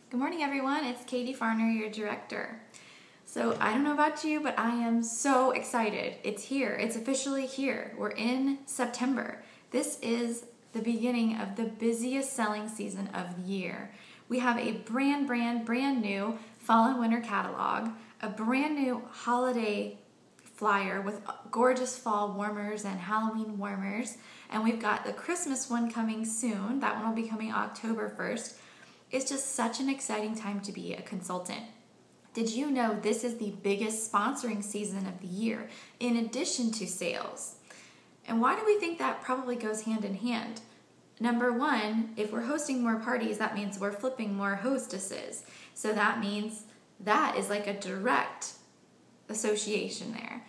Good morning, everyone. It's Katie Farner, your director. So I don't know about you, but I am so excited. It's here. It's officially here. We're in September. This is the beginning of the busiest selling season of the year. We have a brand new fall and winter catalog, a brand new holiday flyer with gorgeous fall warmers and Halloween warmers, and we've got the Christmas one coming soon. That one will be coming October 1st. It's just such an exciting time to be a consultant. Did you know this is the biggest sponsoring season of the year, in addition to sales? And why do we think that probably goes hand in hand? Number one, if we're hosting more parties, that means we're flipping more hostesses. So that means that is like a direct association there.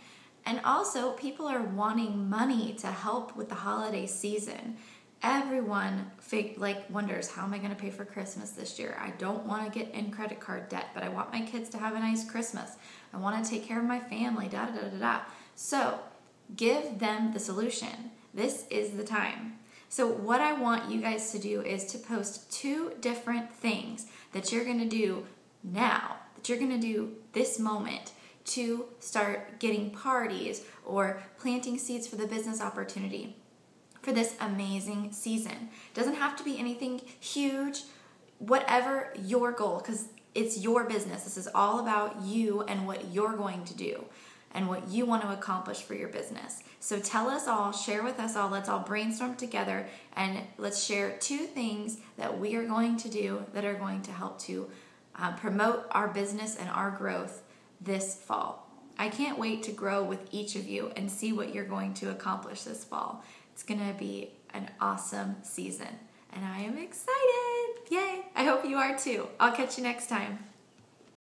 And also, people are wanting money to help with the holiday season. Everyone wonders, how am I going to pay for Christmas this year? I don't want to get in credit card debt, but I want my kids to have a nice Christmas. I want to take care of my family, So give them the solution. This is the time. So what I want you guys to do is to post 2 different things that you're going to do now, that you're going to do this moment to start getting parties or planting seeds for the business opportunity for this amazing season. Doesn't have to be anything huge, whatever your goal, because it's your business. This is all about you and what you're going to do and what you want to accomplish for your business. So tell us all, share with us all, let's all brainstorm together, and let's share 2 things that we are going to do that are going to help to promote our business and our growth this fall. I can't wait to grow with each of you and see what you're going to accomplish this fall. It's going to be an awesome season, and I am excited. Yay! I hope you are too. I'll catch you next time.